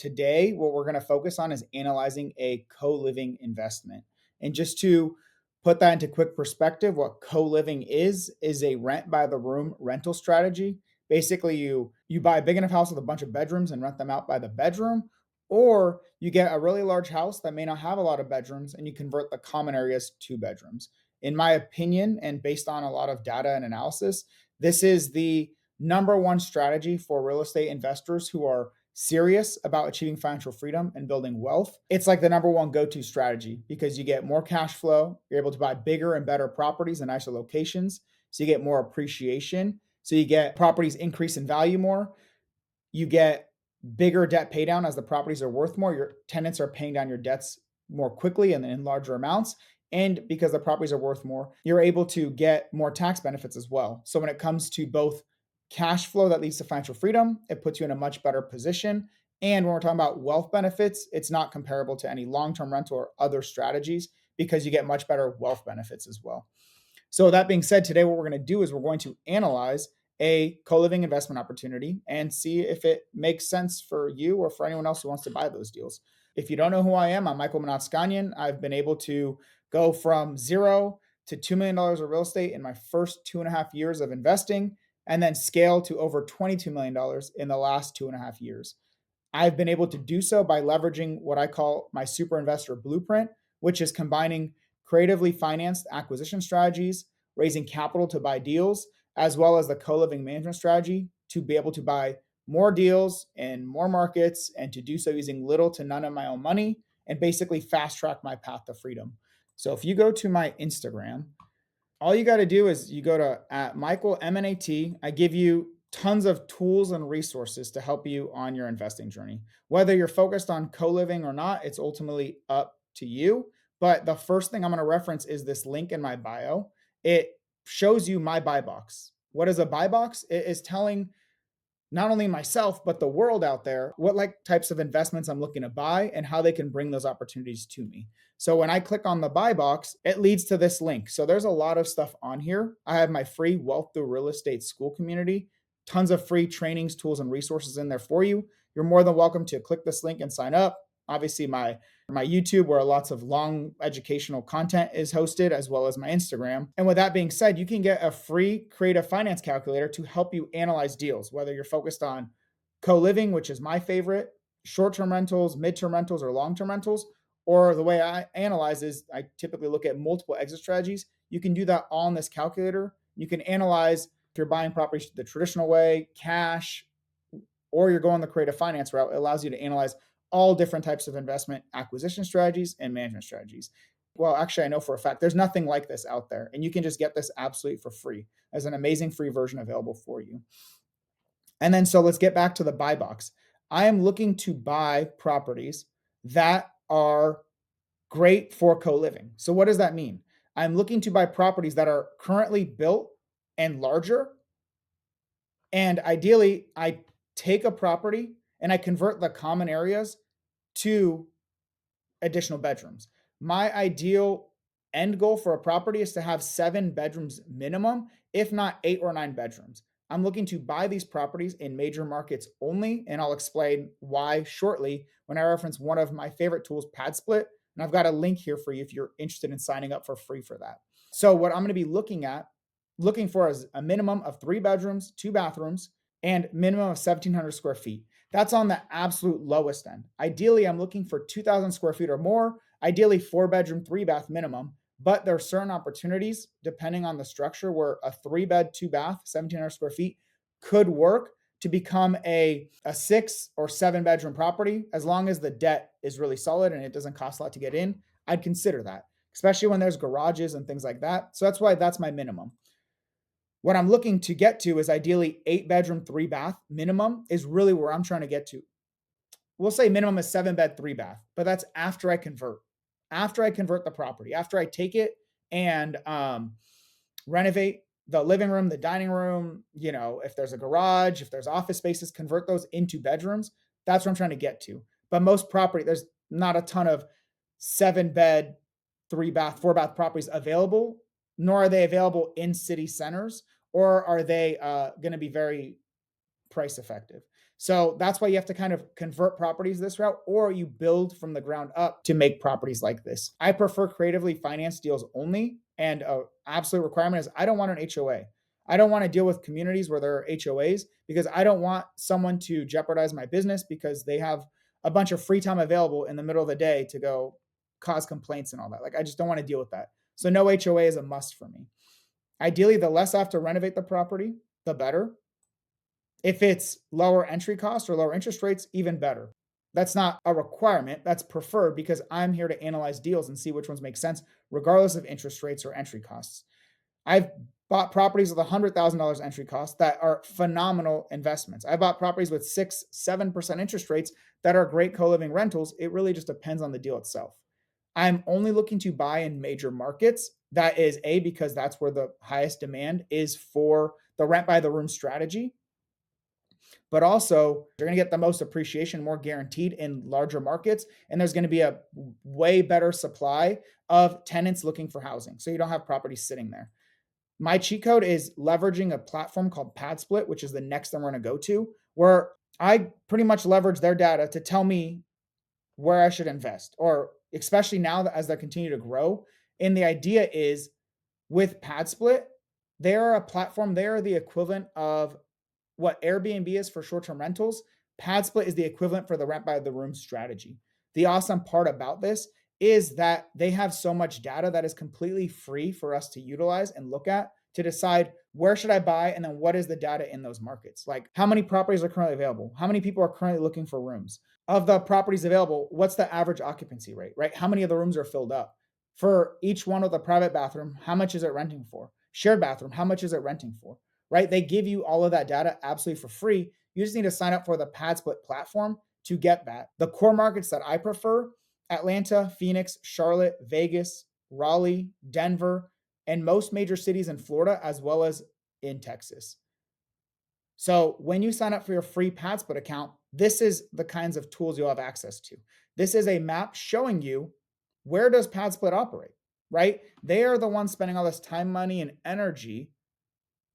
today, what we're going to focus on is analyzing a co-living investment. And just to put that into quick perspective, what co-living is a rent by the room rental strategy. Basically, you buy a big enough house with a bunch of bedrooms and rent them out by the bedroom, or you get a really large house that may not have a lot of bedrooms and you convert the common areas to bedrooms. In my opinion, and based on a lot of data and analysis, this is the number one strategy for real estate investors who are serious about achieving financial freedom and building wealth. It's like the number one go-to strategy because you get more cash flow, you're able to buy bigger and better properties in nicer locations, so you get more appreciation, so you get properties increase in value more, you get bigger debt pay down as the properties are worth more, your tenants are paying down your debts more quickly and in larger amounts. And because the properties are worth more, you're able to get more tax benefits as well. So when it comes to both cash flow that leads to financial freedom, it puts you in a much better position. And when we're talking about wealth benefits, it's not comparable to any long-term rental or other strategies because you get much better wealth benefits as well. So that being said, today what we're going to do is we're going to analyze a co-living investment opportunity and see if it makes sense for you or for anyone else who wants to buy those deals. If you don't know who I am, I'm Michael Manatskanian. I've been able to go from $0 to $2 million of real estate in my first 2.5 years of investing, and then scale to over $22 million in the last 2.5 years. I've been able to do so by leveraging what I call my super investor blueprint, which is combining creatively financed acquisition strategies, raising capital to buy deals, as well as the co-living management strategy to be able to buy more deals in more markets and to do so using little to none of my own money and basically fast track my path to freedom. So if you go to my Instagram, all you got to do is you go to @MichaelMNAT. I give you tons of tools and resources to help you on your investing journey. Whether you're focused on co-living or not, it's ultimately up to you. But the first thing I'm going to reference is this link in my bio. It shows you my buy box. What is a buy box? It is telling not only myself, but the world out there, what like types of investments I'm looking to buy and how they can bring those opportunities to me. So when I click on the buy box, it leads to this link. So there's a lot of stuff on here. I have my free Wealth Through Real Estate school community, tons of free trainings, tools, and resources in there for you. You're more than welcome to click this link and sign up. Obviously, my YouTube, where lots of long educational content is hosted, as well as my Instagram. And with that being said, you can get a free creative finance calculator to help you analyze deals, whether you're focused on co-living, which is my favorite, short-term rentals, mid-term rentals, or long-term rentals, or the way I analyze is I typically look at multiple exit strategies. You can do that all in this calculator. You can analyze if you're buying properties the traditional way, cash, or you're going the creative finance route. It allows you to analyze all different types of investment acquisition strategies and management strategies. Well, actually, I know for a fact there's nothing like this out there, and you can just get this absolutely for free as an amazing free version available for you. And then, so let's get back to the buy box. I am looking to buy properties that are great for co-living. So what does that mean? I'm looking to buy properties that are currently built and larger. And ideally, I take a property and I convert the common areas to additional bedrooms. My ideal end goal for a property is to have 7 bedrooms minimum, if not 8 or 9 bedrooms. I'm looking to buy these properties in major markets only, and I'll explain why shortly when I reference one of my favorite tools, PadSplit, and I've got a link here for you if you're interested in signing up for free for that. So what I'm going to be looking for is a minimum of 3 bedrooms, 2 bathrooms, and minimum of 1,700 square feet. That's on the absolute lowest end. Ideally, I'm looking for 2,000 square feet or more, ideally 4-bedroom, 3-bath minimum. But there are certain opportunities, depending on the structure, where a 3-bed, 2-bath, 1,700 square feet could work to become a 6 or 7-bedroom property. As long as the debt is really solid and it doesn't cost a lot to get in, I'd consider that, especially when there's garages and things like that. So that's why that's my minimum. What I'm looking to get to is ideally 8-bedroom, 3-bath minimum is really where I'm trying to get to. We'll say minimum is 7-bed, 3-bath, but that's after I convert. After I convert the property, after I take it and renovate the living room, the dining room, if there's a garage, if there's office spaces, convert those into bedrooms. That's what I'm trying to get to. But most property, there's not a ton of 7-bed, 3-bath, 4-bath properties available, nor are they available in city centers, or are they going to be very price effective. So that's why you have to kind of convert properties this route, or you build from the ground up to make properties like this. I prefer creatively financed deals only. And an absolute requirement is I don't want an HOA. I don't want to deal with communities where there are HOAs because I don't want someone to jeopardize my business because they have a bunch of free time available in the middle of the day to go cause complaints and all that. Like, I just don't want to deal with that. So no HOA is a must for me. Ideally, the less I have to renovate the property, the better. If it's lower entry costs or lower interest rates, even better. That's not a requirement. That's preferred because I'm here to analyze deals and see which ones make sense, regardless of interest rates or entry costs. I've bought properties with $100,000 entry costs that are phenomenal investments. I bought properties with 6, 7% interest rates that are great co-living rentals. It really just depends on the deal itself. I'm only looking to buy in major markets. That is because that's where the highest demand is for the rent by the room strategy. But also, you're going to get the most appreciation, more guaranteed in larger markets. And there's going to be a way better supply of tenants looking for housing. So you don't have properties sitting there. My cheat code is leveraging a platform called PadSplit, which is the next thing we're going to go to, where I pretty much leverage their data to tell me where I should invest, or especially now that as they continue to grow. And the idea is with PadSplit, they're a platform, they're the equivalent of what Airbnb is for short-term rentals. PadSplit is the equivalent for the rent by the room strategy. The awesome part about this is that they have so much data that is completely free for us to utilize and look at to decide where should I buy, and then what is the data in those markets. Like, how many properties are currently available? How many people are currently looking for rooms? Of the properties available, what's the average occupancy rate, right? How many of the rooms are filled up? For each one with a private bathroom, how much is it renting for? Shared bathroom, how much is it renting for? Right? They give you all of that data absolutely for free. You just need to sign up for the PadSplit platform to get that. The core markets that I prefer: Atlanta, Phoenix, Charlotte, Vegas, Raleigh, Denver, and most major cities in Florida, as well as in Texas. So when you sign up for your free PadSplit account, this is the kinds of tools you'll have access to. This is a map showing you where does PadSplit operate, right? They are the ones spending all this time, money, and energy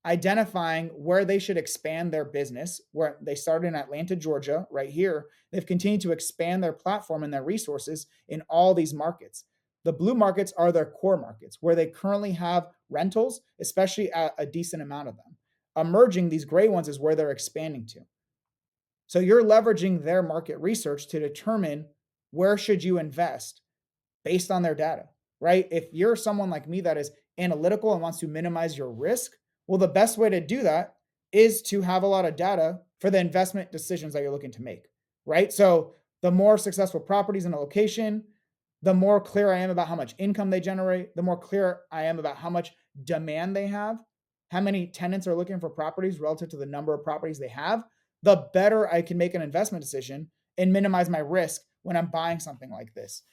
identifying where they should expand their business, where they started in Atlanta, Georgia, right here. They've continued to expand their platform and their resources in all these markets. The blue markets are their core markets where they currently have rentals, especially a decent amount of them. Emerging, these gray ones, is where they're expanding to. So you're leveraging their market research to determine where should you invest based on their data, right? If you're someone like me that is analytical and wants to minimize your risk, well, the best way to do that is to have a lot of data for the investment decisions that you're looking to make, right? So the more successful properties in a location, the more clear I am about how much income they generate, the more clear I am about how much demand they have, how many tenants are looking for properties relative to the number of properties they have, the better I can make an investment decision and minimize my risk when I'm buying something like this.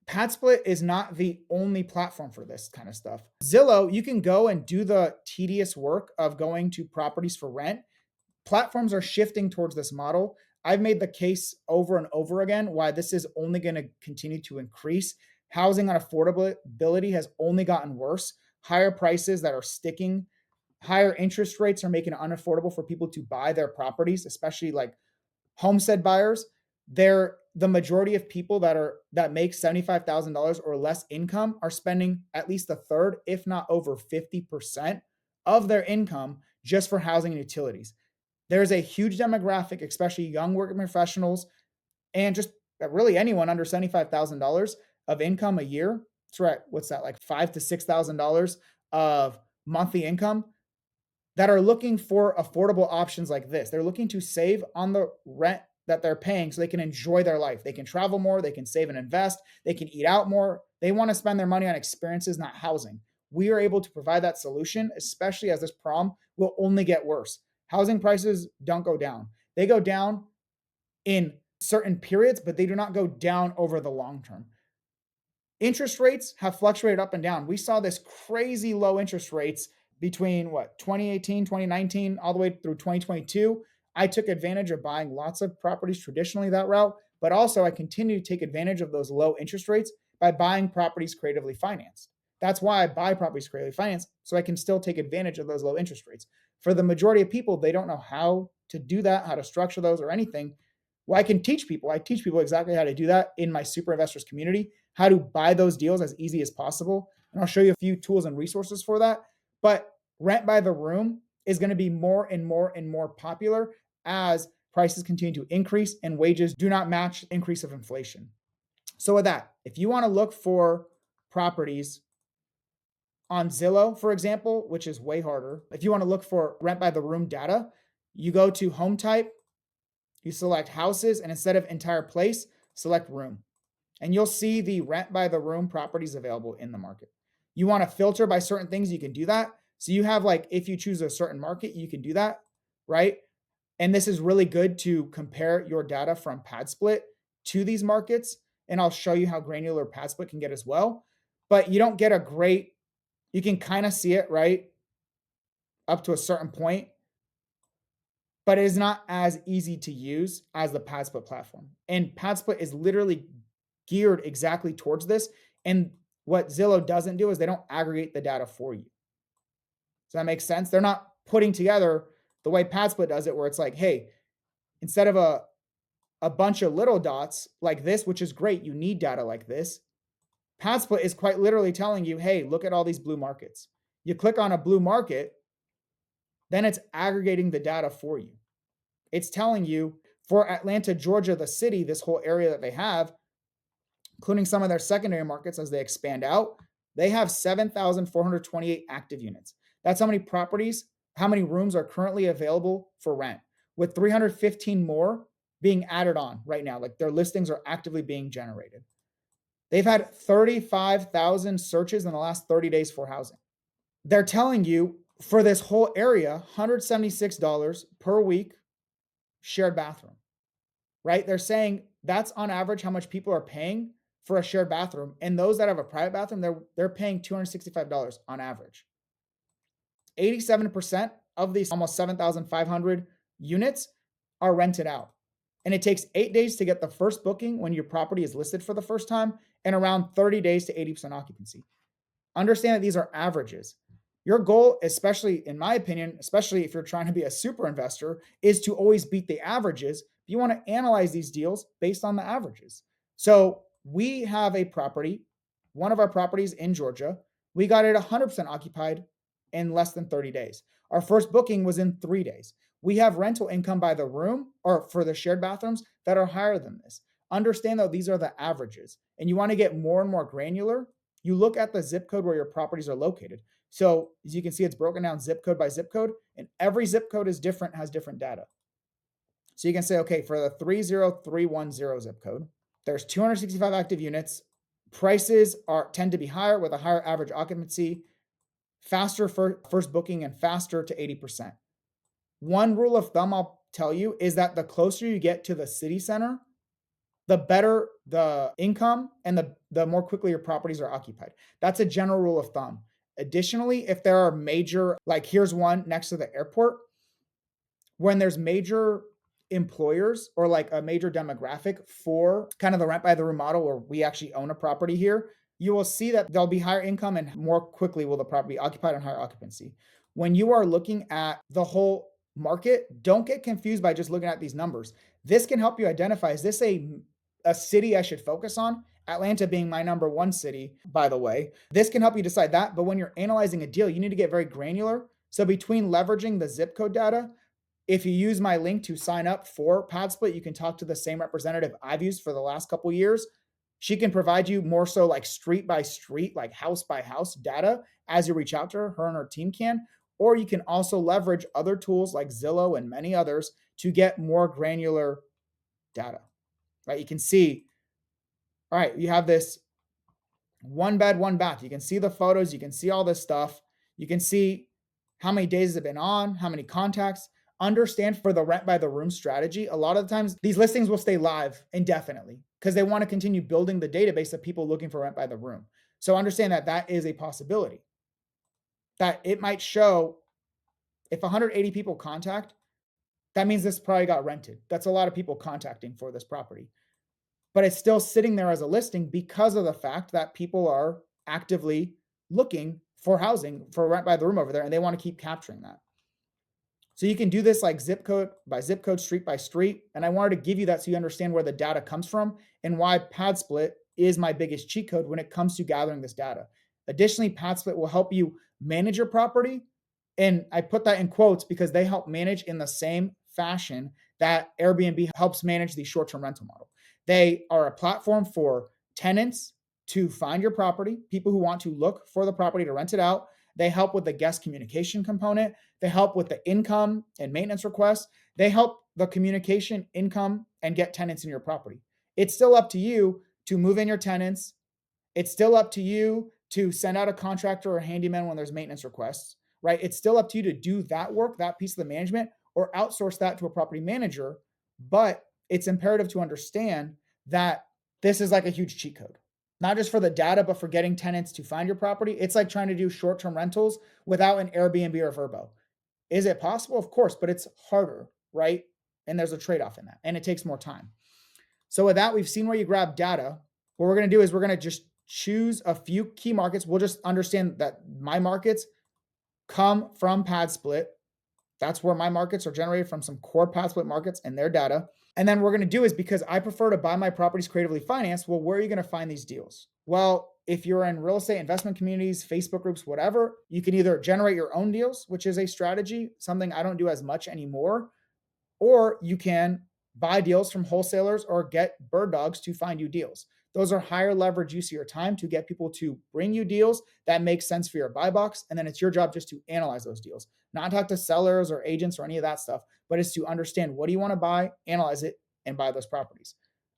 PadSplit is not the only platform for this kind of stuff. Zillow, you can go and do the tedious work of going to properties for rent. Platforms are shifting towards this model. I've made the case over and over again why this is only going to continue to increase. Housing unaffordability has only gotten worse. Higher prices that are sticking, higher interest rates are making it unaffordable for people to buy their properties, especially like homestead buyers. They're the majority of people that make $75,000 or less income are spending at least a third, if not over 50% of their income just for housing and utilities. There's a huge demographic, especially young working professionals and just really anyone under $75,000 of income a year. That's right. What's that, like $5,000 to $6,000 of monthly income, that are looking for affordable options like this. They're looking to save on the rent that they're paying so they can enjoy their life. They can travel more, they can save and invest, they can eat out more. They want to spend their money on experiences, not housing. We are able to provide that solution, especially as this problem will only get worse. Housing prices don't go down. They go down in certain periods, but they do not go down over the long term. Interest rates have fluctuated up and down. We saw this crazy low interest rates between 2018, 2019, all the way through 2022. I took advantage of buying lots of properties traditionally that route, but also I continue to take advantage of those low interest rates by buying properties creatively financed. That's why I buy properties creatively financed, so I can still take advantage of those low interest rates. For the majority of people, they don't know how to do that, how to structure those or anything. Well, I can teach people. I teach people exactly how to do that in my super investors community, how to buy those deals as easy as possible. And I'll show you a few tools and resources for that. But rent by the room is going to be more and more and more popular as prices continue to increase and wages do not match the increase of inflation. So with that, if you want to look for properties on Zillow, for example, which is way harder, if you want to look for rent by the room data, you go to home type, you select houses, and instead of entire place, select room. And you'll see the rent by the room properties available in the market. You want to filter by certain things, you can do that. So you have like, if you choose a certain market, you can do that, right? And this is really good to compare your data from PadSplit to these markets. And I'll show you how granular PadSplit can get as well. But you don't get a great, you can kind of see it, right? Up to a certain point, but it is not as easy to use as the PadSplit platform. And PadSplit is literally geared exactly towards this. And what Zillow doesn't do is they don't aggregate the data for you. Does that make sense? They're not putting together the way PadSplit does it, where it's like, hey, instead of a bunch of little dots like this, which is great, you need data like this. PadSplit is quite literally telling you, hey, look at all these blue markets. You click on a blue market, then it's aggregating the data for you. It's telling you for Atlanta, Georgia, the city, this whole area that they have, including some of their secondary markets as they expand out, they have 7,428 active units. That's how many properties, how many rooms are currently available for rent, with 315 more being added on right now. Like their listings are actively being generated. They've had 35,000 searches in the last 30 days for housing. They're telling you for this whole area, $176 per week shared bathroom, right? They're saying that's on average how much people are paying for a shared bathroom. And those that have a private bathroom, they're paying $265 on average. 87% of these almost 7,500 units are rented out. And it takes 8 days to get the first booking when your property is listed for the first time, and around 30 days to 80% occupancy. Understand that these are averages. Your goal, especially in my opinion, especially if you're trying to be a super investor, is to always beat the averages. You want to analyze these deals based on the averages. So we have a property, one of our properties in Georgia. We got it 100% occupied in less than 30 days. Our first booking was in 3 days. We have rental income by the room or for the shared bathrooms that are higher than this. Understand though, these are the averages, and you want to get more and more granular. You look at the zip code where your properties are located. So as you can see, it's broken down zip code by zip code, and every zip code is different, has different data. So you can say, okay, for the 30310 zip code, there's 265 active units. Prices tend to be higher with a higher average occupancy, faster for first booking, and faster to 80%. One rule of thumb I'll tell you is that the closer you get to the city center, the better the income and the more quickly your properties are occupied. That's a general rule of thumb. Additionally, if there are major, like here's one next to the airport, when there's major employers or like a major demographic for kind of the rent by the room model where we actually own a property here, you will see that there'll be higher income and more quickly will the property be occupied and higher occupancy. When you are looking at the whole market, don't get confused by just looking at these numbers. This can help you identify, is this a city I should focus on? Atlanta being my number one city, by the way. This can help you decide that. But when you're analyzing a deal, you need to get very granular. So between leveraging the zip code data, if you use my link to sign up for PadSplit, you can talk to the same representative I've used for the last couple of years. She can provide you more so like street by street, like house by house data as you reach out to her. Her and her team can. Or you can also leverage other tools like Zillow and many others to get more granular data, right? You can see, all right, you have this one bed, one bath. You can see the photos. You can see all this stuff. You can see how many days has it been on, how many contacts. Understand for the rent by the room strategy, a lot of the times these listings will stay live indefinitely because they want to continue building the database of people looking for rent by the room. So understand that that is a possibility. That it might show if 180 people contact, that means this probably got rented. That's a lot of people contacting for this property. But it's still sitting there as a listing because of the fact that people are actively looking for housing for rent by the room over there, and they want to keep capturing that. So you can do this like zip code by zip code, street by street. And I wanted to give you that so you understand where the data comes from and why pad split is my biggest cheat code when it comes to gathering this data. Additionally, pad split will help you manage your property. And I put that in quotes because they help manage in the same fashion that Airbnb helps manage the short-term rental model. They are a platform for tenants to find your property, people who want to look for the property to rent it out. They help with the guest communication component. They help with the income and maintenance requests. They help the communication, income, and get tenants in your property. It's still up to you to move in your tenants. It's still up to you to send out a contractor or a handyman when there's maintenance requests, right? It's still up to you to do that work, that piece of the management, or outsource that to a property manager. But it's imperative to understand that this is like a huge cheat code, not just for the data, but for getting tenants to find your property. It's like trying to do short-term rentals without an Airbnb or Vrbo. Is it possible? Of course, but it's harder, right? And there's a trade-off in that, and it takes more time. So with that, we've seen where you grab data. What we're going to do is we're going to just choose a few key markets. We'll just understand that my markets come from pad split. That's where my markets are generated from, some core pad split markets and their data. And then what we're going to do is, because I prefer to buy my properties creatively financed, well, where are you going to find these deals? Well, if you're in real estate investment communities, Facebook groups, whatever, you can either generate your own deals, which is a strategy, something I don't do as much anymore, or you can buy deals from wholesalers or get bird dogs to find you deals. Those are higher leverage use of your time to get people to bring you deals that make sense for your buy box. And then it's your job just to analyze those deals, not talk to sellers or agents or any of that stuff, but it's to understand what do you want to buy, analyze it, and buy those properties.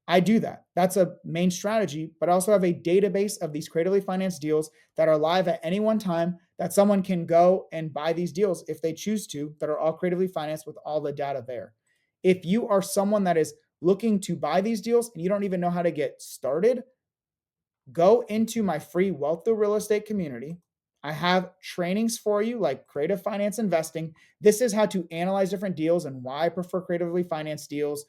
I do that. That's a main strategy, but I also have a database of these creatively financed deals that are live at any one time that someone can go and buy these deals if they choose to, that are all creatively financed with all the data there. If you are someone that is looking to buy these deals and you don't even know how to get started, go into my free Wealth Through Real Estate community. I have trainings for you like creative finance investing. This is how to analyze different deals and why I prefer creatively financed deals,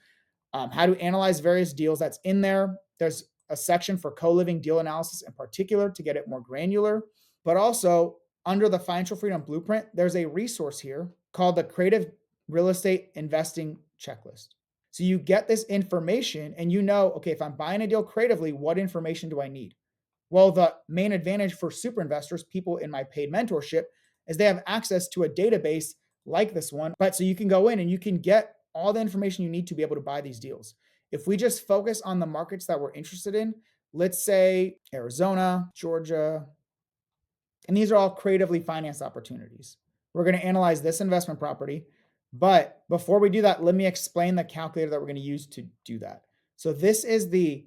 how to analyze various deals that's in there. There's a section for co-living deal analysis in particular to get it more granular, but also under the Financial Freedom Blueprint, there's a resource here called the Creative Real Estate Investing Checklist. So you get this information and you know, okay, if I'm buying a deal creatively, what information do I need? Well, the main advantage for super investors, people in my paid mentorship, is they have access to a database like this one. But so you can go in and you can get all the information you need to be able to buy these deals. If we just focus on the markets that we're interested in, let's say Arizona, Georgia, and these are all creatively financed opportunities. We're going to analyze this investment property. But before we do that, let me explain the calculator that we're going to use to do that. So this is the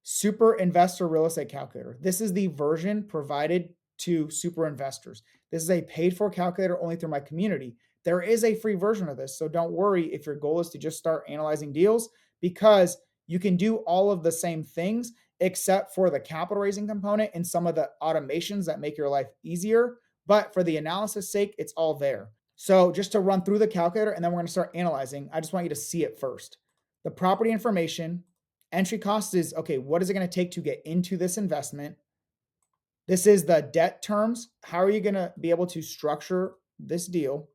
Super Investor Real Estate Calculator. This is the version provided to super investors. This is a paid for calculator only through my community. There is a free version of this. So don't worry if your goal is to just start analyzing deals, because you can do all of the same things except for the capital raising component and some of the automations that make your life easier. But for the analysis sake, it's all there. So just to run through the calculator and then we're going to start analyzing, I just want you to see it first. The property information, entry cost is, okay, what is it going to take to get into this investment? This is the debt terms. How are you going to be able to structure this deal?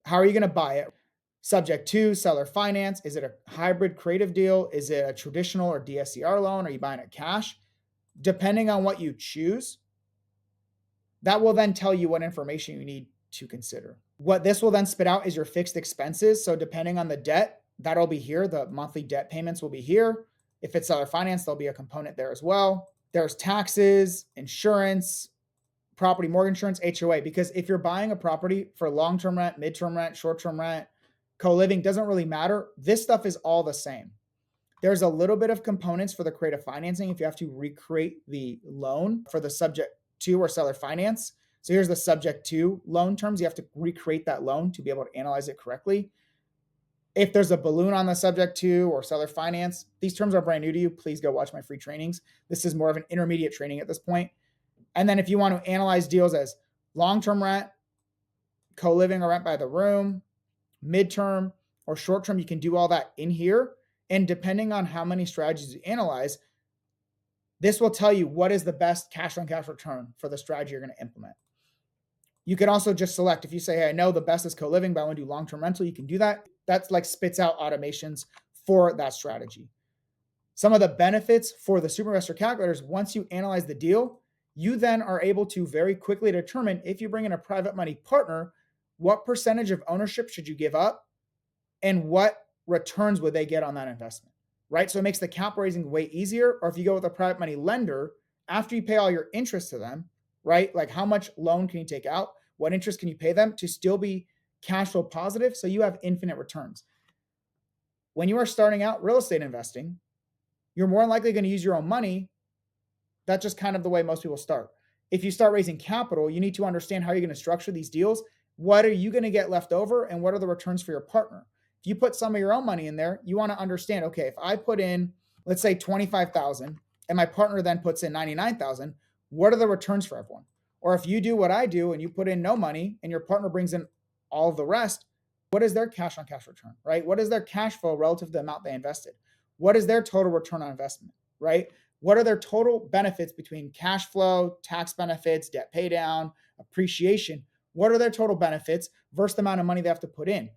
How are you going to buy it? Subject to seller finance. Is it a hybrid creative deal? Is it a traditional or DSCR loan? Are you buying it cash? Depending on what you choose, that will then tell you what information you need to consider. What this will then spit out is your fixed expenses. So depending on the debt, that'll be here. The monthly debt payments will be here. If it's seller finance, there'll be a component there as well. There's taxes, insurance, property mortgage insurance, HOA, because if you're buying a property for long-term rent, mid-term rent, short-term rent, co-living, doesn't really matter. This stuff is all the same. There's a little bit of components for the creative financing if you have to recreate the loan for the subject to or seller finance. So here's the subject to loan terms. You have to recreate that loan to be able to analyze it correctly. If there's a balloon on the subject to or seller finance, these terms are brand new to you. Please go watch my free trainings. This is more of an intermediate training at this point. And then if you want to analyze deals as long-term rent, co-living or rent by the room, midterm, or short-term, you can do all that in here. And depending on how many strategies you analyze, this will tell you what is the best cash on cash return for the strategy you're going to implement. You can also just select, if you say, hey, I know the best is co-living, but I want to do long-term rental, you can do that. That's like spits out automations for that strategy. Some of the benefits for the super investor calculators, once you analyze the deal, you then are able to very quickly determine, if you bring in a private money partner, what percentage of ownership should you give up and what returns would they get on that investment, right? So it makes the cap raising way easier. Or if you go with a private money lender, after you pay all your interest to them, right? Like how much loan can you take out? What interest can you pay them to still be cash flow positive? So you have infinite returns. When you are starting out real estate investing, you're more likely going to use your own money. That's just kind of the way most people start. If you start raising capital, you need to understand how you're going to structure these deals. What are you going to get left over, and what are the returns for your partner? If you put some of your own money in there, you want to understand, okay, if I put in, let's say 25,000 and my partner then puts in 99,000, what are the returns for everyone? Or if you do what I do and you put in no money and your partner brings in all of the rest, what is their cash on cash return, right? What is their cash flow relative to the amount they invested? What is their total return on investment, right? What are their total benefits between cash flow, tax benefits, debt pay down, appreciation? What are their total benefits versus the amount of money they have to put in?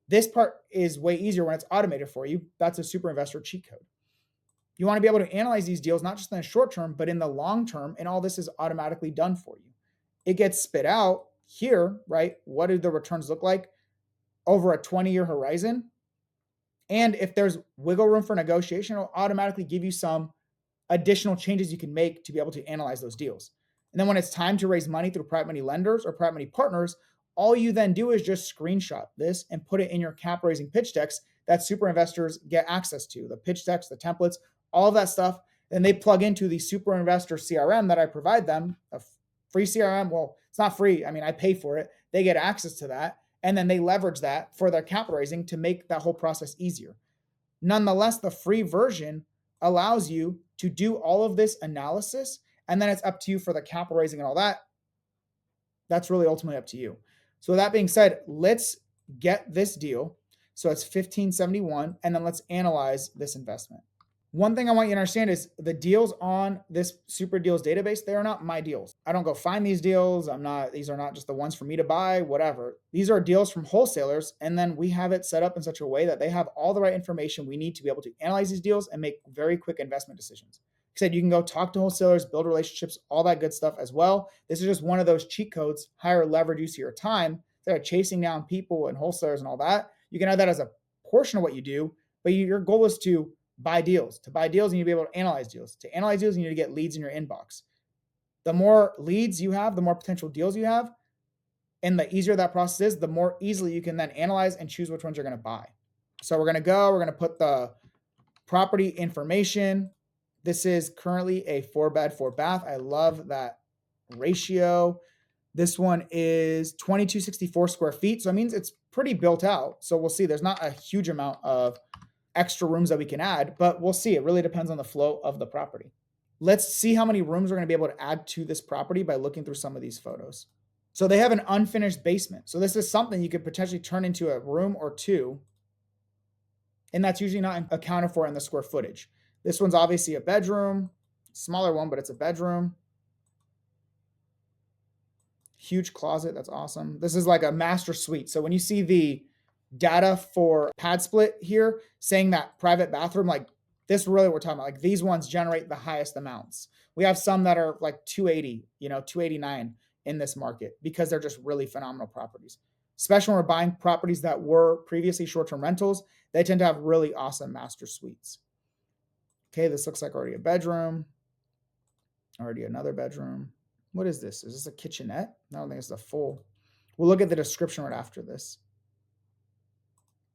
This part is way easier when it's automated for you. That's a super investor cheat code. You want to be able to analyze these deals, not just in the short term, but in the long term, and all this is automatically done for you. It gets spit out here, right? What do the returns look like over a 20-year horizon? And if there's wiggle room for negotiation, it'll automatically give you some additional changes you can make to be able to analyze those deals. And then when it's time to raise money through private money lenders or private money partners, all you then do is just screenshot this and put it in your cap raising pitch decks that super investors get access to, the pitch decks, the templates, all of that stuff. And they plug into the super investor CRM that I provide them, a free CRM. Well, it's not free. I mean, I pay for it. They get access to that. And then they leverage that for their capital raising to make that whole process easier. Nonetheless, the free version allows you to do all of this analysis, and then it's up to you for the capital raising and all that. That's really ultimately up to you. So with that being said, let's get this deal. So it's 1571, and then let's analyze this investment. One thing I want you to understand is the deals on this super deals database, they are not my deals. I don't go find these deals. These are not just the ones for me to buy, whatever. These are deals from wholesalers. And then we have it set up in such a way that they have all the right information we need to be able to analyze these deals and make very quick investment decisions. Like I said, you can go talk to wholesalers, build relationships, all that good stuff as well. This is just one of those cheat codes, higher leverage use of your time. Instead of chasing down people and wholesalers and all that, you can have that as a portion of what you do, but your goal is to buy deals. To buy deals, you need to be able to analyze deals. To analyze deals, you need to get leads in your inbox. The more leads you have, the more potential deals you have, and the easier that process is, the more easily you can then analyze and choose which ones you're going to buy. So we're going to put the property information. This is currently a 4-bed, 4-bath. I love that ratio. This one is 2264 square feet. So it means it's pretty built out. So we'll see. There's not a huge amount of extra rooms that we can add, but we'll see. It really depends on the flow of the property. Let's see how many rooms we're going to be able to add to this property by looking through some of these photos. So they have an unfinished basement. So this is something you could potentially turn into a room or two, and that's usually not accounted for in the square footage. This one's obviously a bedroom, smaller one, but it's a bedroom. Huge closet. That's awesome. This is like a master suite. So when you see the data for pad split here saying that private bathroom, like this really we're talking about, like these ones generate the highest amounts. We have some that are like 280, 289 in this market because they're just really phenomenal properties. Especially when we're buying properties that were previously short-term rentals, they tend to have really awesome master suites. Okay, this looks like already a bedroom, already another bedroom. What is this? Is this a kitchenette? I don't think it's a full. We'll look at the description right after this.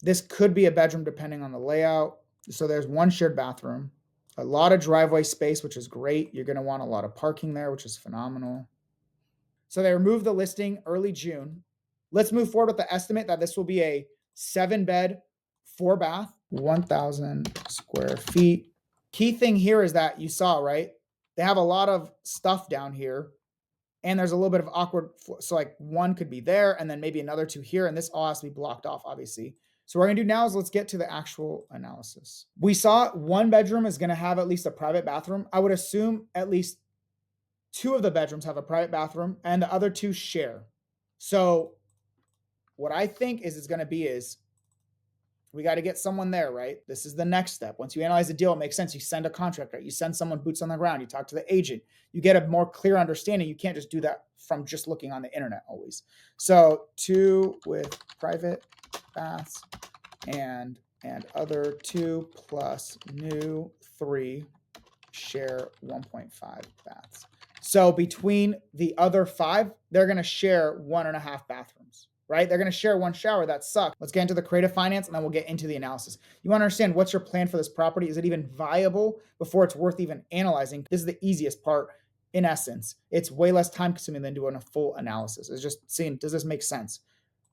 This could be a bedroom depending on the layout. So there's one shared bathroom, a lot of driveway space, which is great. You're going to want a lot of parking there, which is phenomenal. So they removed the listing early June. Let's move forward with the estimate that this will be a 7-bed, 4-bath, 1,000 square feet. Key thing here is that you saw, right? They have a lot of stuff down here, and there's a little bit of awkward. So like one could be there and then maybe another two here, and this all has to be blocked off, obviously. So what we're going to do now is let's get to the actual analysis. We saw one bedroom is going to have at least a private bathroom. I would assume at least 2 of the bedrooms have a private bathroom and the other 2 share. So what I think is it's going to be is we got to get someone there, right? This is the next step. Once you analyze the deal, it makes sense. You send a contractor, you send someone boots on the ground, you talk to the agent, you get a more clear understanding. You can't just do that from just looking on the internet always. So 2 with private baths and other 2 plus new 3 share 1.5 baths. So between the other 5, they're going to share 1.5 bathrooms, right? They're going to share 1 shower. That sucks. Let's get into the creative finance and then we'll get into the analysis. You want to understand what's your plan for this property. Is it even viable before it's worth even analyzing? This is the easiest part. In essence, it's way less time consuming than doing a full analysis. It's just seeing, does this make sense?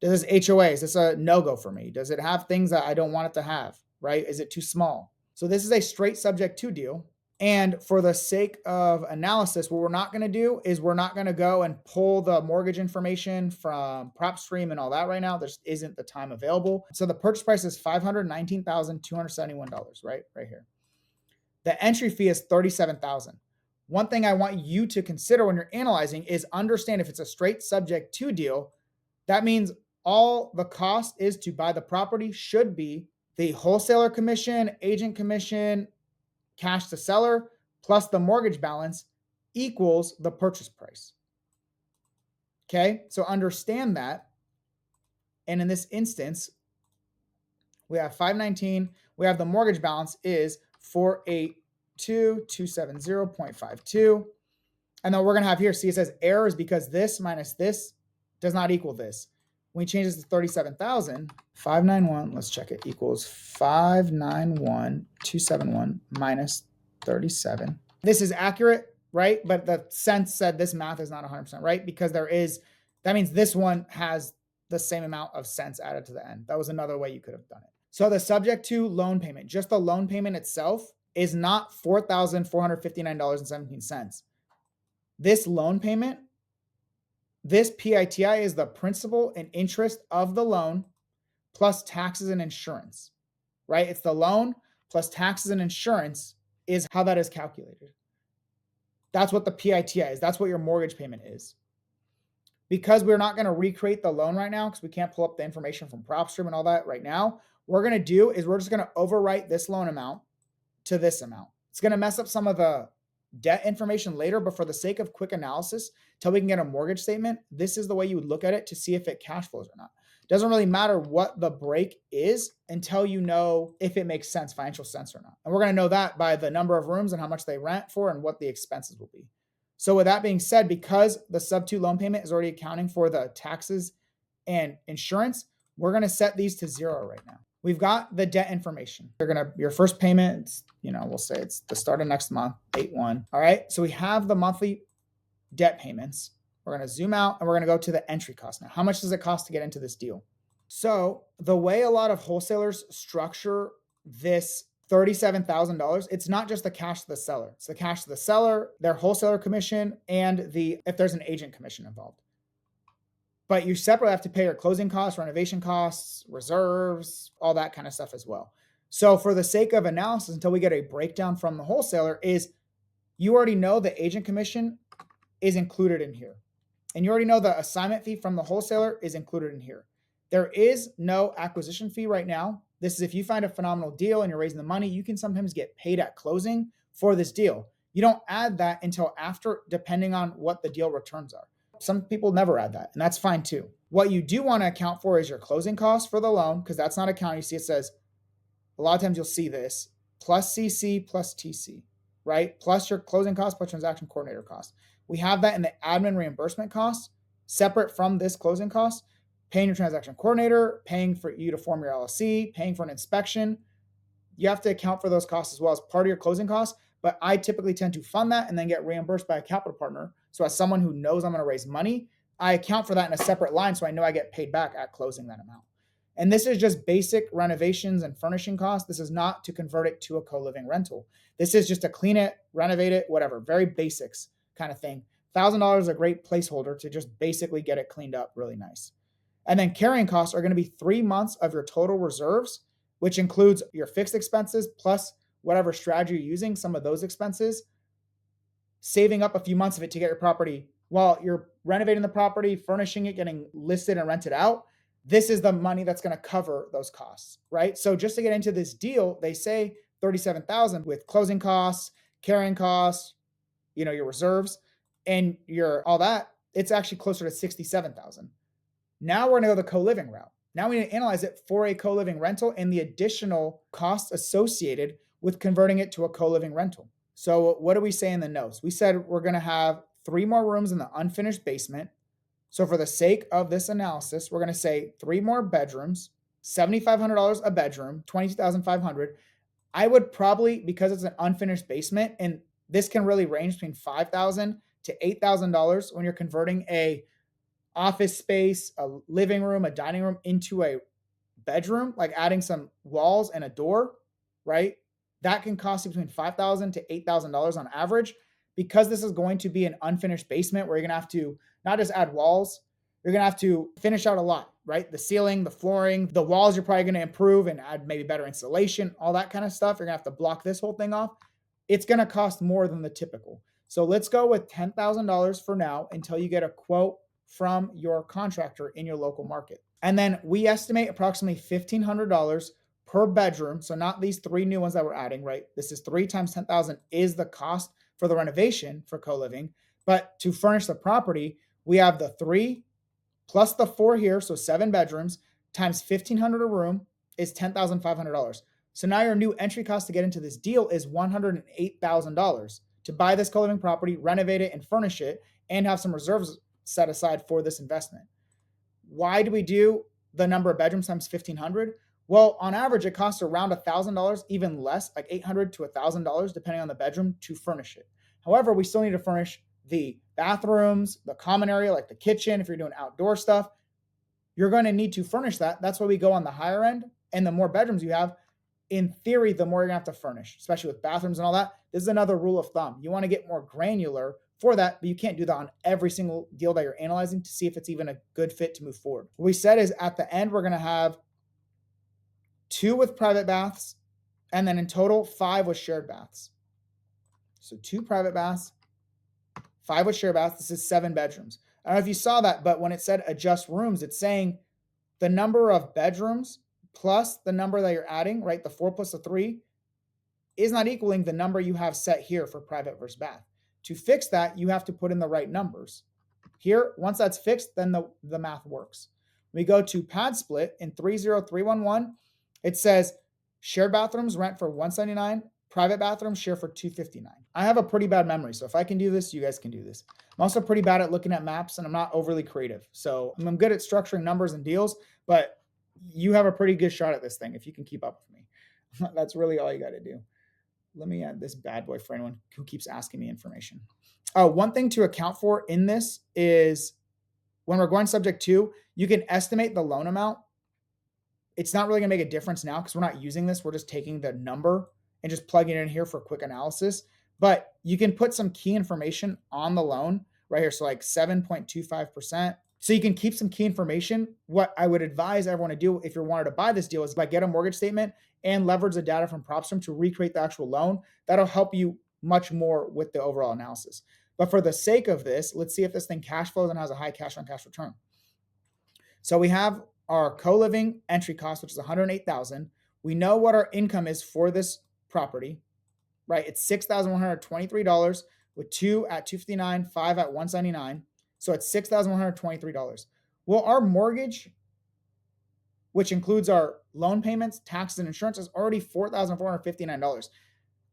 Does this HOA, is this a no-go for me? Does it have things that I don't want it to have, right? Is it too small? So this is a straight subject to deal. And for the sake of analysis, what we're not going to do is we're not going to go and pull the mortgage information from PropStream and all that right now. There just isn't the time available. So the purchase price is $519,271, right? Right here. The entry fee is $37,000. One thing I want you to consider when you're analyzing is understand if it's a straight subject to deal, that means all the cost is to buy the property should be the wholesaler commission, agent commission, cash to seller, plus the mortgage balance equals the purchase price. Okay, so understand that. And in this instance, we have 519, we have the mortgage balance is 482,270.52. And then we're going to have here, see, it says errors because this minus this does not equal this. When we change this to 37,000, 591, let's check it, equals 591,271 minus 37. This is accurate, right? But the sense said this math is not 100% right because that means this one has the same amount of cents added to the end. That was another way you could have done it. So the subject to loan payment, just the loan payment itself is not $4,459.17. This loan payment, this PITI is the principal and interest of the loan plus taxes and insurance, right? It's the loan plus taxes and insurance is how that is calculated. That's what the PITI is. That's what your mortgage payment is. Because we're not going to recreate the loan right now because we can't pull up the information from PropStream and all that right now, what we're going to do is we're just going to overwrite this loan amount to this amount. It's going to mess up some of the debt information later, but for the sake of quick analysis, till we can get a mortgage statement, this is the way you would look at it to see if it cash flows or not. It doesn't really matter what the break is until you know if it makes sense, financial sense or not. And we're going to know that by the number of rooms and how much they rent for and what the expenses will be. So with that being said, because the sub 2 loan payment is already accounting for the taxes and insurance, we're going to set these to 0 right now. We've got the debt information. Your first payment, we'll say it's the start of next month, 8/1. All right. So we have the monthly debt payments. We're going to zoom out and we're going to go to the entry cost. Now, how much does it cost to get into this deal? So the way a lot of wholesalers structure this $37,000, it's not just the cash to the seller. It's the cash to the seller, their wholesaler commission, and if there's an agent commission involved. But you separately have to pay your closing costs, renovation costs, reserves, all that kind of stuff as well. So for the sake of analysis, until we get a breakdown from the wholesaler, is you already know the agent commission is included in here. And you already know the assignment fee from the wholesaler is included in here. There is no acquisition fee right now. This is if you find a phenomenal deal and you're raising the money, you can sometimes get paid at closing for this deal. You don't add that until after, depending on what the deal returns are. Some people never add that, and that's fine too. What you do want to account for is your closing costs for the loan, because that's not accounting. You see, it says, a lot of times you'll see this, plus CC plus TC, right? Plus your closing costs plus transaction coordinator costs. We have that in the admin reimbursement costs, separate from this closing cost, paying your transaction coordinator, paying for you to form your LLC, paying for an inspection. You have to account for those costs as well as part of your closing costs. But I typically tend to fund that and then get reimbursed by a capital partner. So as someone who knows I'm going to raise money, I account for that in a separate line so I know I get paid back at closing that amount. And this is just basic renovations and furnishing costs. This is not to convert it to a co-living rental. This is just to clean it, renovate it, whatever, very basics kind of thing. $1,000 is a great placeholder to just basically get it cleaned up really nice. And then carrying costs are going to be 3 months of your total reserves, which includes your fixed expenses plus whatever strategy you're using, some of those expenses, saving up a few months of it to get your property while you're renovating the property, furnishing it, getting listed and rented out, this is the money that's going to cover those costs, right? So just to get into this deal, they say 37,000 with closing costs, carrying costs, your reserves and your all that, it's actually closer to 67,000. Now we're going to go the co-living route. Now we need to analyze it for a co-living rental and the additional costs associated with converting it to a co-living rental. So what do we say in the notes? We said we're going to have 3 more rooms in the unfinished basement. So for the sake of this analysis, we're going to say 3 more bedrooms, $7,500 a bedroom, $22,500. I would probably, because it's an unfinished basement, and this can really range between $5,000 to $8,000 when you're converting a office space, a living room, a dining room into a bedroom, like adding some walls and a door, right? That can cost you between $5,000 to $8,000 on average, because this is going to be an unfinished basement where you're going to have to not just add walls, you're going to have to finish out a lot, right? The ceiling, the flooring, the walls, you're probably going to improve and add maybe better insulation, all that kind of stuff. You're going to have to block this whole thing off. It's going to cost more than the typical. So let's go with $10,000 for now until you get a quote from your contractor in your local market. And then we estimate approximately $1,500 per bedroom. So not these 3 new ones that we're adding, right? This is 3 times 10,000 is the cost for the renovation for co-living. But to furnish the property, we have the 3 plus the 4 here, so 7 bedrooms times $1,500 a room is $10,500. So now your new entry cost to get into this deal is $108,000 to buy this co-living property, renovate it, and furnish it, and have some reserves set aside for this investment. Why do we do the number of bedrooms times 1,500? Well, on average, it costs around $1,000, even less, like $800 to $1,000, depending on the bedroom, to furnish it. However, we still need to furnish the bathrooms, the common area, like the kitchen. If you're doing outdoor stuff, you're going to need to furnish that. That's why we go on the higher end. And the more bedrooms you have, in theory, the more you're going to have to furnish, especially with bathrooms and all that. This is another rule of thumb. You want to get more granular for that, but you can't do that on every single deal that you're analyzing to see if it's even a good fit to move forward. What we said is at the end, we're going to have 2 with private baths, and then in total, 5 with shared baths. So 2 private baths, 5 with shared baths. This is 7 bedrooms. I don't know if you saw that, but when it said adjust rooms, it's saying the number of bedrooms plus the number that you're adding, right? The 4 plus the 3 is not equaling the number you have set here for private versus bath. To fix that, you have to put in the right numbers. Here, once that's fixed, then the math works. We go to pad split in 30311. It says shared bathrooms rent for $179, private bathrooms share for $259. I have a pretty bad memory, so if I can do this, you guys can do this. I'm also pretty bad at looking at maps, and I'm not overly creative. So I'm good at structuring numbers and deals, but you have a pretty good shot at this thing if you can keep up with me. That's really all you got to do. Let me add this bad boy for anyone who keeps asking me information. One thing to account for in this is when we're going subject to, you can estimate the loan amount. It's not really going to make a difference now because we're not using this. We're just taking the number and just plugging it in here for quick analysis. But you can put some key information on the loan right here. So like 7.25%. So you can keep some key information. What I would advise everyone to do if you're wanting to buy this deal is like get a mortgage statement and leverage the data from PropStream to recreate the actual loan. That'll help you much more with the overall analysis. But for the sake of this, let's see if this thing cash flows and has a high cash on cash return. So we have our co-living entry cost, which is $108,000. We know what our income is for this property, right? It's $6,123 with 2 at $259, 5 at $179. So it's $6,123. Well, our mortgage, which includes our loan payments, taxes, and insurance, is already $4,459.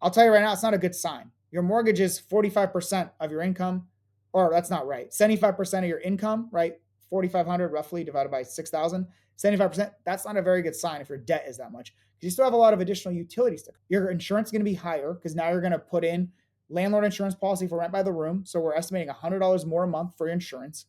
I'll tell you right now, it's not a good sign. Your mortgage is 45% of your income, or that's not right. 75% of your income, right? 4,500 roughly divided by 6,000. 75%, that's not a very good sign if your debt is that much. You still have a lot of additional utilities. Your insurance is going to be higher because now you're going to put in landlord insurance policy for rent by the room. So we're estimating $100 more a month for your insurance.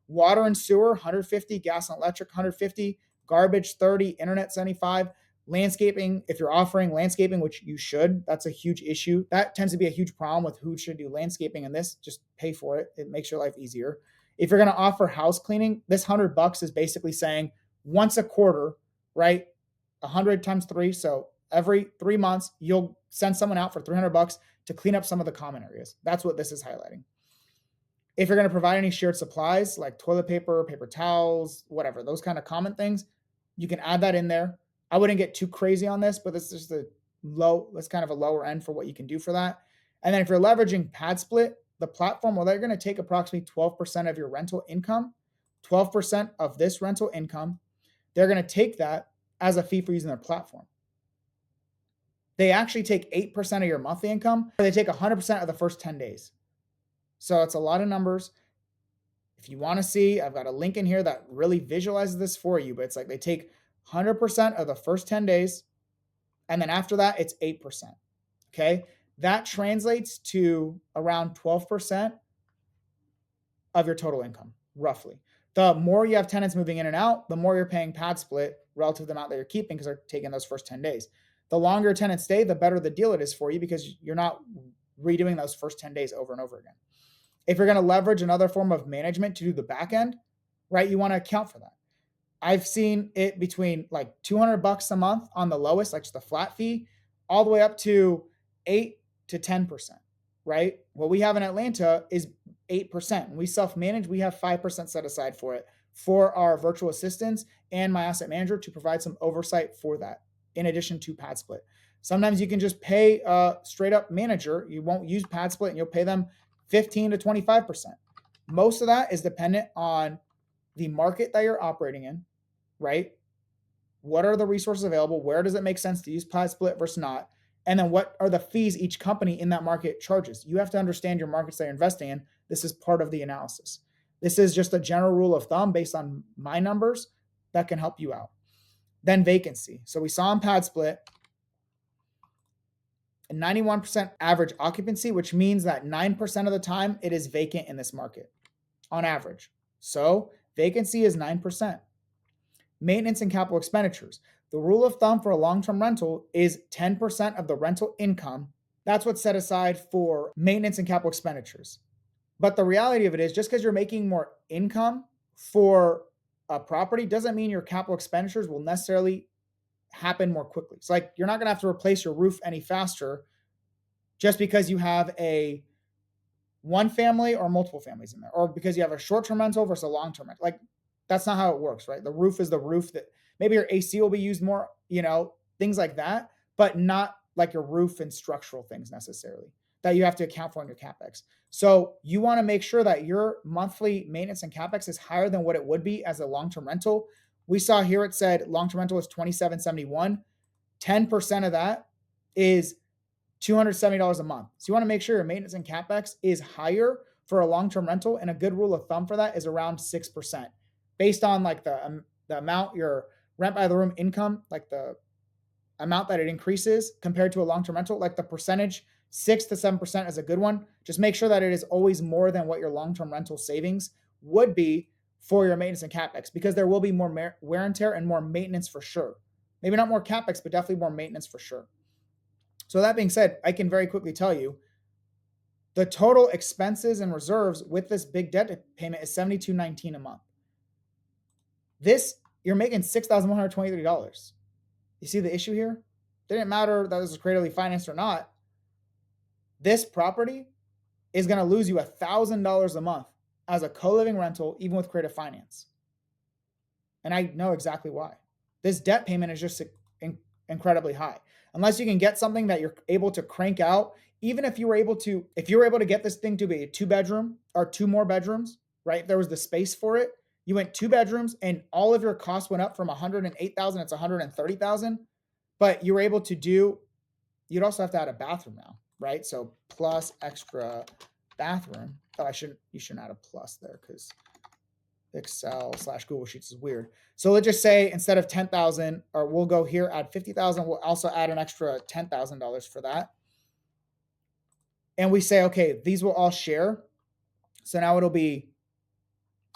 Water and sewer, 150, gas and electric, 150, garbage, 30, internet, 75, landscaping. If you're offering landscaping, which you should, that's a huge issue. That tends to be a huge problem with who should do landscaping in this. Just pay for it. It makes your life easier. If you're going to offer house cleaning, this $100 is basically saying once a quarter, right? 100 times 3. So every 3 months, you'll send someone out for $300 to clean up some of the common areas. That's what this is highlighting. If you're going to provide any shared supplies like toilet paper, paper towels, whatever, those kind of common things, you can add that in there. I wouldn't get too crazy on this, but this is that's kind of a lower end for what you can do for that. And then if you're leveraging pad split, the platform, well, they're going to take approximately 12% of your rental income, 12% of this rental income. They're going to take that as a fee for using their platform. They actually take 8% of your monthly income, or they take 100% of the first 10 days. So it's a lot of numbers. If you want to see, I've got a link in here that really visualizes this for you, but it's like they take 100% of the first 10 days, and then after that, it's 8%. Okay. That translates to around 12% of your total income, roughly. The more you have tenants moving in and out, the more you're paying pad split relative to the amount that you're keeping because they're taking those first 10 days. The longer tenants stay, the better the deal it is for you because you're not redoing those first 10 days over and over again. If you're going to leverage another form of management to do the back end, right, you want to account for that. I've seen it between like $200 a month on the lowest, like just a flat fee, all the way up to 8 to 10%, right? What we have in Atlanta is 8%. When we self-manage, we have 5% set aside for it for our virtual assistants and my asset manager to provide some oversight for that, in addition to pad split. Sometimes you can just pay a straight up manager. You won't use pad split and you'll pay them 15 to 25%. Most of that is dependent on the market that you're operating in, right? What are the resources available? Where does it make sense to use pad split versus not? And then what are the fees each company in that market charges? You have to understand your markets that you're investing in. This is part of the analysis. This is just a general rule of thumb based on my numbers that can help you out. Then vacancy. So we saw in pad split a 91% average occupancy, which means that 9% of the time it is vacant in this market on average. So vacancy is 9%. Maintenance and capital expenditures. The rule of thumb for a long-term rental is 10% of the rental income. That's what's set aside for maintenance and capital expenditures. But the reality of it is just because you're making more income for a property doesn't mean your capital expenditures will necessarily happen more quickly. It's like you're not going to have to replace your roof any faster just because you have a one family or multiple families in there, or because you have a short-term rental versus a long-term rental. Like that's not how it works, right? The roof is the roof. That maybe your AC will be used more, things like that, but not like your roof and structural things necessarily that you have to account for in your CapEx. So you want to make sure that your monthly maintenance and CapEx is higher than what it would be as a long-term rental. We saw here it said long-term rental is $2,771. 10% of that is $270 a month. So you want to make sure your maintenance and CapEx is higher for a long-term rental, and a good rule of thumb for that is around 6%, based on like the amount your rent by the room income, like the amount that it increases compared to a long-term rental, like the percentage, 6 to 7% is a good one. Just make sure that it is always more than what your long-term rental savings would be for your maintenance and CapEx, because there will be more wear and tear and more maintenance for sure. Maybe not more CapEx, but definitely more maintenance for sure. So that being said, I can very quickly tell you the total expenses and reserves with this big debt payment is $7,219 a month. This, you're making $6,123. You see the issue here? Didn't matter that this was creatively financed or not. This property is going to lose you $1,000 a month as a co-living rental, even with creative finance. And I know exactly why. This debt payment is just incredibly high. Unless you can get something that you're able to crank out, even if you were able to get this thing to be a 2-bedroom or 2 more bedrooms, right? If there was the space for it, you went 2 bedrooms and all of your costs went up from $108,000, it's $130,000, but you were able to you'd also have to add a bathroom now, right? So plus extra bathroom. Oh, you shouldn't add a plus there because Excel/Google Sheets is weird. So let's just say instead of 10,000, or we'll go here, add 50,000. We'll also add an extra $10,000 for that. And we say, okay, these will all share. So now it'll be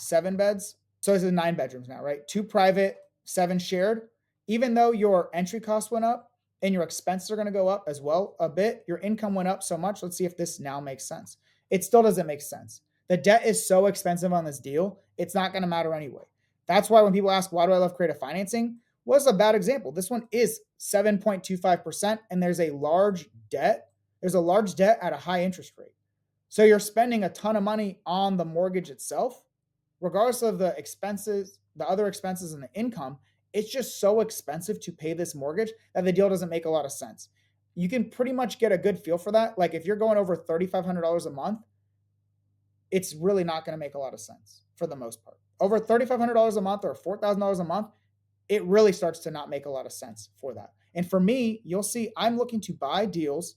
7 beds. So this is 9 bedrooms now, right? 2 private, 7 shared. Even though your entry costs went up and your expenses are going to go up as well a bit, your income went up so much. Let's see if this now makes sense. It still doesn't make sense. The debt is so expensive on this deal, it's not going to matter anyway. That's why when people ask, why do I love creative financing? What's a bad example? This one is 7.25%, and there's a large debt. There's a large debt at a high interest rate. So you're spending a ton of money on the mortgage itself, regardless of the expenses, the other expenses and the income. It's just so expensive to pay this mortgage that the deal doesn't make a lot of sense. You can pretty much get a good feel for that. Like if you're going over $3,500 a month, it's really not going to make a lot of sense for the most part. Over $3,500 a month or $4,000 a month, it really starts to not make a lot of sense for that. And for me, you'll see I'm looking to buy deals,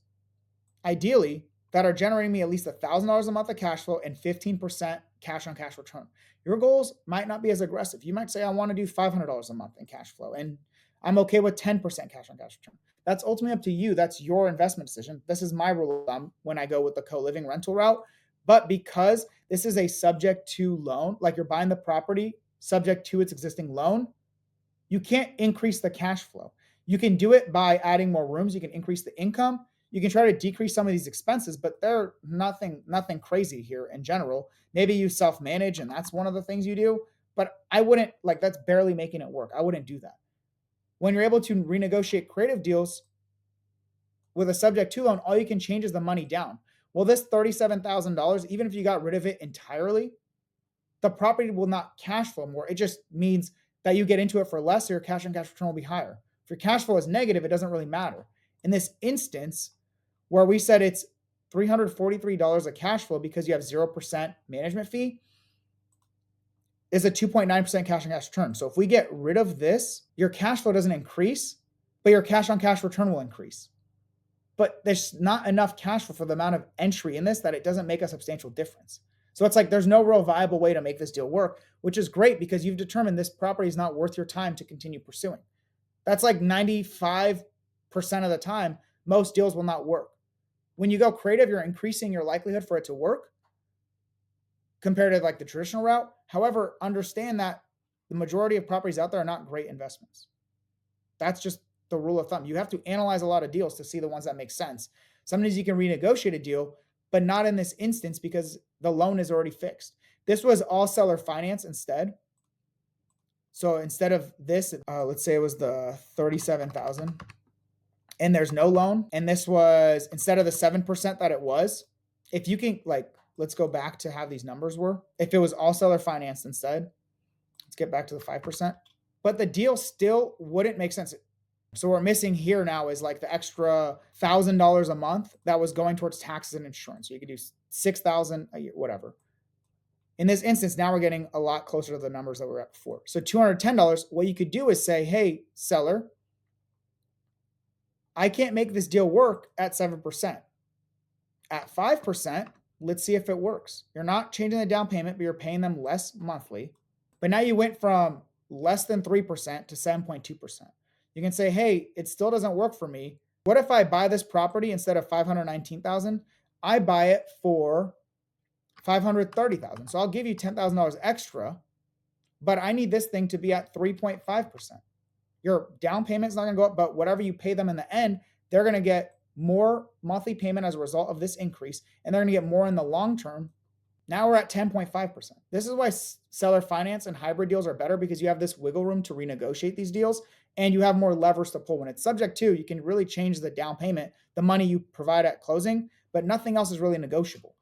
ideally, that are generating me at least $1,000 a month of cash flow and 15% cash on cash return. Your goals might not be as aggressive. You might say, I want to do $500 a month in cash flow, and I'm okay with 10% cash on cash return. That's ultimately up to you. That's your investment decision. This is my rule of thumb when I go with the co-living rental route. But because this is a subject to loan, like you're buying the property subject to its existing loan, you can't increase the cash flow. You can do it by adding more rooms. You can increase the income. You can try to decrease some of these expenses, but they're nothing crazy here in general. Maybe you self-manage and that's one of the things you do, but I wouldn't, like, that's barely making it work. I wouldn't do that. When you're able to renegotiate creative deals with a subject to loan, all you can change is the money down. Well, this $37,000, even if you got rid of it entirely, the property will not cash flow more. It just means that you get into it for less, so your cash on cash return will be higher. If your cash flow is negative, it doesn't really matter. In this instance, where we said it's $343 of cash flow because you have 0% management fee, is a 2.9% cash on cash return. So if we get rid of this, your cash flow doesn't increase, but your cash on cash return will increase. But there's not enough cash flow for the amount of entry in this that it doesn't make a substantial difference. So it's like there's no real viable way to make this deal work, which is great because you've determined this property is not worth your time to continue pursuing. That's like 95% of the time, most deals will not work. When you go creative, you're increasing your likelihood for it to work compared to like the traditional route. However, understand that the majority of properties out there are not great investments. That's just the rule of thumb. You have to analyze a lot of deals to see the ones that make sense. Sometimes you can renegotiate a deal, but not in this instance because the loan is already fixed. This was all seller finance instead. So instead of this, let's say it was the 37,000 and there's no loan. And this was instead of the 7% that it was, if you can, like, let's go back to how these numbers were. If it was all seller financed instead, let's get back to the 5%, but the deal still wouldn't make sense. So what we're missing here now is like the extra $1,000 a month that was going towards taxes and insurance. So you could do $6,000 a year, whatever. In this instance, now we're getting a lot closer to the numbers that we were at before. So $210, what you could do is say, hey, seller, I can't make this deal work at 7%. At 5%, let's see if it works. You're not changing the down payment, but you're paying them less monthly. But now you went from less than 3% to 7.2%. You can say, hey, it still doesn't work for me. What if I buy this property instead of $519,000? I buy it for $530,000. So I'll give you $10,000 extra, but I need this thing to be at 3.5%. Your down payment's not going to go up, but whatever you pay them in the end, they're going to get more monthly payment as a result of this increase, and they're going to get more in the long term. Now we're at 10.5%. This is why seller finance and hybrid deals are better, because you have this wiggle room to renegotiate these deals and you have more levers to pull. When it's subject to, you can really change the down payment, the money you provide at closing, but nothing else is really negotiable.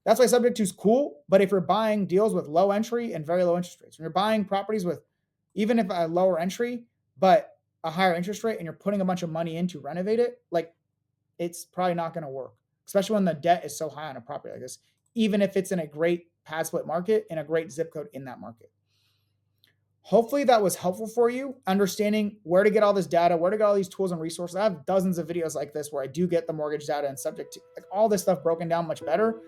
That's why subject to is cool. But if you're buying deals with low entry and very low interest rates, when you're buying properties with even if a lower entry, but a higher interest rate, and you're putting a bunch of money in to renovate it, like, it's probably not going to work, especially when the debt is so high on a property like this, even if it's in a great pad split market and a great zip code in that market. Hopefully that was helpful for you, understanding where to get all this data, where to get all these tools and resources. I have dozens of videos like this where I do get the mortgage data and subject to, like, all this stuff broken down much better.